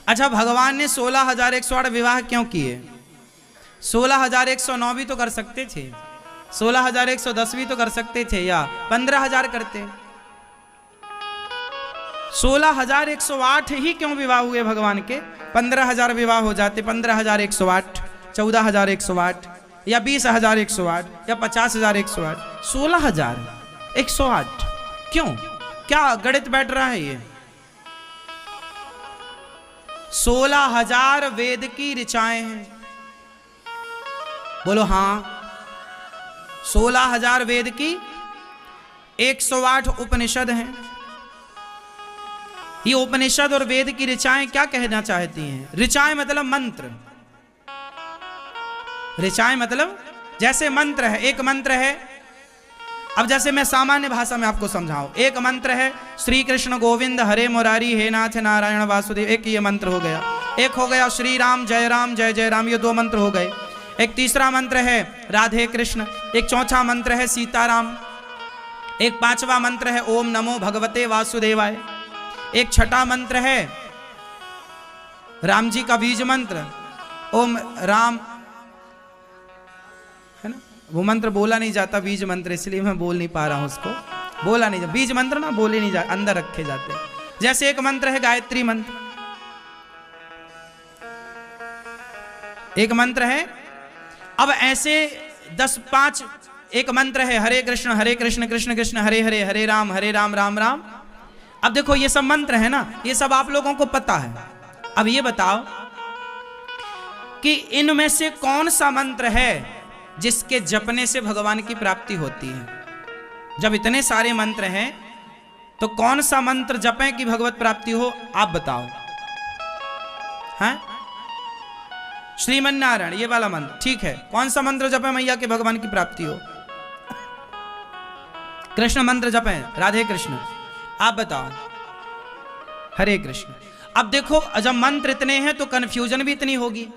अच्छा, भगवान ने 16,108 विवाह क्यों किए? 16,109 भी तो कर सकते थे, 16,110 भी तो कर सकते थे, या 15,000 करते। 16,108 ही क्यों विवाह हुए भगवान के? 15,000 विवाह हो जाते, 15,108, 14,108 या 20,108 या 50,108, 16,108 क्यों? क्या गणित बैठ रहा है ये? 16,000 वेद की ऋचाएं हैं, बोलो हाँ। 16,000 वेद की, 108 उपनिषद हैं। ये उपनिषद और वेद की ऋचाएं क्या कहना चाहती हैं? ऋचाएं मतलब मंत्र, ऋचाएं मतलब जैसे मंत्र है, एक मंत्र है। अब जैसे मैं सामान्य भाषा में आपको समझाऊं, एक मंत्र है श्री कृष्ण गोविंद हरे मुरारी हे नाथ नारायण वासुदेव, एक ये मंत्र हो गया। एक हो गया श्री राम जय राम, ये 2 मंत्र हो गए। एक तीसरा मंत्र है राधे कृष्ण, एक चौथा मंत्र है सीताराम, एक 5वां मंत्र है ओम नमो भगवते वासुदेवाय, एक 6ठा मंत्र है राम जी का बीज मंत्र ओम राम, है ना? वो मंत्र बोला नहीं जाता, बीज मंत्र, इसलिए मैं बोल नहीं पा रहा हूं उसको, बोला नहीं जाता बीज मंत्र ना, बोले नहीं जाते, अंदर रखे जाते हैं। जैसे एक मंत्र है गायत्री मंत्र, एक मंत्र है। अब ऐसे 10-5 एक मंत्र है हरे कृष्ण कृष्ण कृष्ण हरे हरे, हरे राम राम राम। अब देखो ये सब मंत्र है ना, ये सब आप लोगों को पता है। अब ये बताओ कि इनमें से कौन सा मंत्र है जिसके जपने से भगवान की प्राप्ति होती है? जब इतने सारे मंत्र हैं तो कौन सा मंत्र जपें कि भगवत प्राप्ति हो? आप बताओ। हैं? श्रीमन्नारायण ये वाला मंत्र ठीक है। कौन सा मंत्र जपें मैया के भगवान की प्राप्ति हो? कृष्ण मंत्र जपें, राधे कृष्ण। आप बताओ। हरे कृष्ण। अब देखो जब मंत्र इतने हैं तो कंफ्यूजन भी इतनी होगी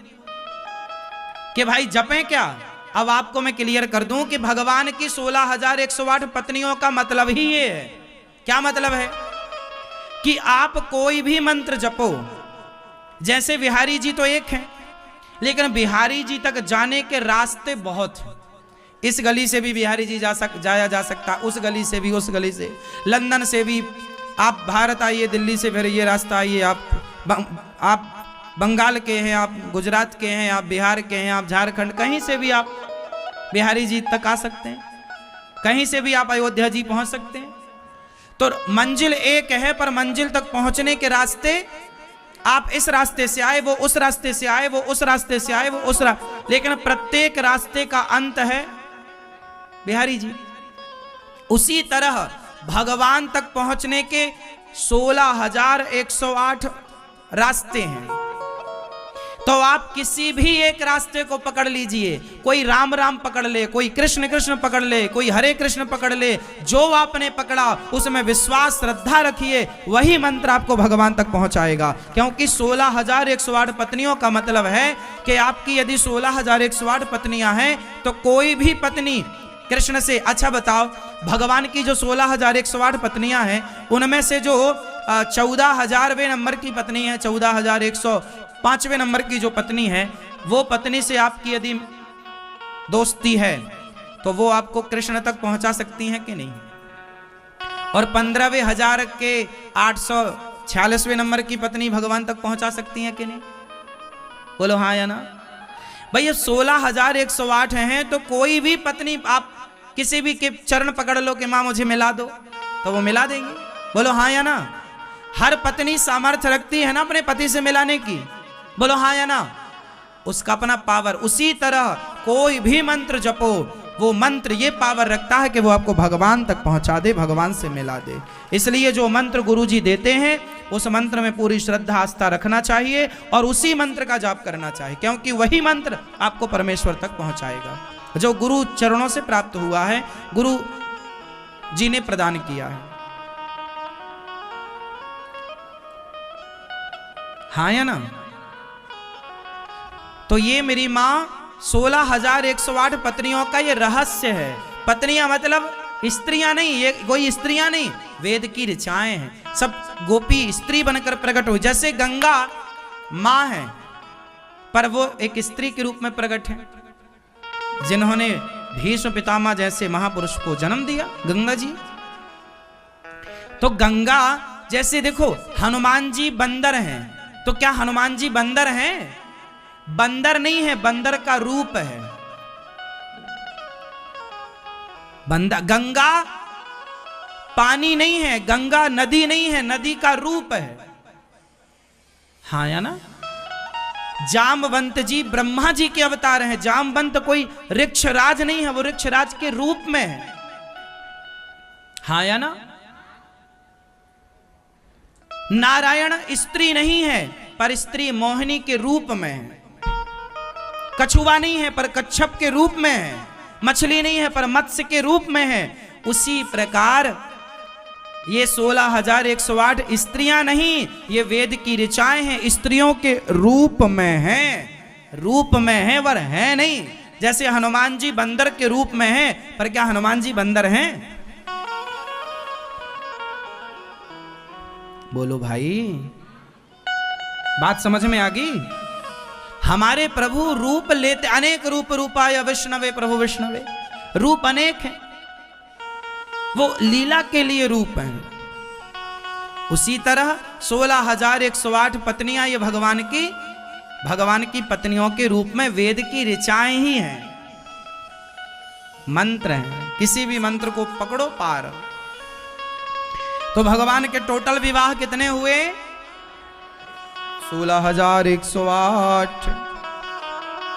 कि भाई जपें क्या। अब आपको मैं क्लियर कर दूं कि भगवान की 16,108 पत्नियों का मतलब ही ये है। क्या मतलब है? कि आप कोई भी मंत्र जपो। जैसे बिहारी जी तो एक हैं, लेकिन बिहारी जी तक जाने के रास्ते बहुत हैं। इस गली से भी बिहारी जी जाया जा सकता, उस गली से भी, उस गली से, लंदन से भी आप भारत आइए, दिल्ली से फिर ये रास्ता आइए, आप बंगाल के हैं, आप गुजरात के हैं, आप बिहार के हैं, आप झारखंड, कहीं से भी आप बिहारी जी तक आ सकते हैं, कहीं से भी आप अयोध्या जी पहुंच सकते हैं। तो मंजिल एक है, पर मंजिल तक पहुंचने के रास्ते, आप इस रास्ते से आए, वो उस रास्ते से आए, वो उस रास्ते से आए, वो उस लेकिन प्रत्येक रास्ते का अंत है बिहारी जी। उसी तरह भगवान तक पहुंचने के 16,108 रास्ते हैं। तो आप किसी भी एक रास्ते को पकड़ लीजिए। कोई राम राम पकड़ ले, कोई कृष्ण कृष्ण पकड़ ले, कोई हरे कृष्ण पकड़ ले, जो आपने पकड़ा उसमें विश्वास श्रद्धा रखिए, वही मंत्र आपको भगवान तक पहुंचाएगा। क्योंकि 16,108 पत्नियों का मतलब है कि आपकी यदि 16,108 पत्नियां हैं तो कोई भी पत्नी कृष्ण से, अच्छा बताओ भगवान की जो 16,108 पत्नियां हैं उनमें से जो 14,000वें नंबर की पत्नी है, 14,105वें नंबर की जो पत्नी है, वो पत्नी से आपकी यदि दोस्ती है तो वो आपको कृष्ण तक पहुंचा सकती हैं कि नहीं? और 15,000 के 846वें नंबर की पत्नी भगवान तक पहुंचा सकती हैं कि नहीं? बोलो हाँ या ना। भाई ये 16,108 हैं तो कोई भी पत्नी आप किसी भी के चरण पकड़ लो कि मां मुझे मिला दो, तो वो मिला देंगी। बोलो हाँ या ना। हर पत्नी सामर्थ्य रखती है ना अपने पति से मिलाने की। बोलो हाँ या ना। उसका अपना पावर। उसी तरह कोई भी मंत्र जपो, वो मंत्र ये पावर रखता है कि वो आपको भगवान तक पहुंचा दे, भगवान से मिला दे। इसलिए जो मंत्र गुरुजी देते हैं उस मंत्र में पूरी श्रद्धा आस्था रखना चाहिए और उसी मंत्र का जाप करना चाहिए, क्योंकि वही मंत्र आपको परमेश्वर तक पहुंचाएगा जो गुरु चरणों से प्राप्त हुआ है, गुरु जी ने प्रदान किया है। हाँ या ना। तो ये मेरी मां 16,108 पत्नियों का ये रहस्य है। पत्नियां मतलब स्त्रियां नहीं, ये कोई स्त्रियां नहीं, वेद की ऋचाएं हैं। सब गोपी स्त्री बनकर प्रकट हुई। जैसे गंगा मां है, पर वो एक स्त्री के रूप में प्रकट है, जिन्होंने भीष्म पितामह जैसे महापुरुष को जन्म दिया, गंगा जी। तो गंगा जैसे देखो हनुमान जी बंदर हैं, तो क्या हनुमान जी बंदर हैं? बंदर नहीं है, बंदर का रूप है। गंगा पानी नहीं है, गंगा नदी नहीं है, नदी का रूप है। हाँ या ना? जामवंत जी ब्रह्मा जी के अवतार हैं। जामवंत कोई ऋक्षराज नहीं है, वो ऋक्षराज के रूप में है। हाँ या ना? नारायण स्त्री नहीं है, पर स्त्री मोहिनी के रूप में है। कछुआ नहीं है, पर कच्छप के रूप में है। मछली नहीं है, पर मत्स्य के रूप में है। उसी प्रकार ये 16,108 स्त्रियां नहीं, ये वेद की ऋचाएं हैं, स्त्रियों के रूप में हैं। रूप में है, वर है नहीं। जैसे हनुमान जी बंदर के रूप में हैं, पर क्या हनुमान जी बंदर हैं? बोलो भाई, बात समझ में आ गई? हमारे प्रभु रूप लेते, अनेक रूप रूपाय विष्णवे प्रभु विष्णवे, रूप अनेक है, वो लीला के लिए रूप है। उसी तरह 16,108 पत्नियां ये भगवान की पत्नियों के रूप में वेद की ऋचाएं ही हैं, मंत्र हैं। किसी भी मंत्र को पकड़ो पार। तो भगवान के टोटल विवाह कितने हुए? 16,108।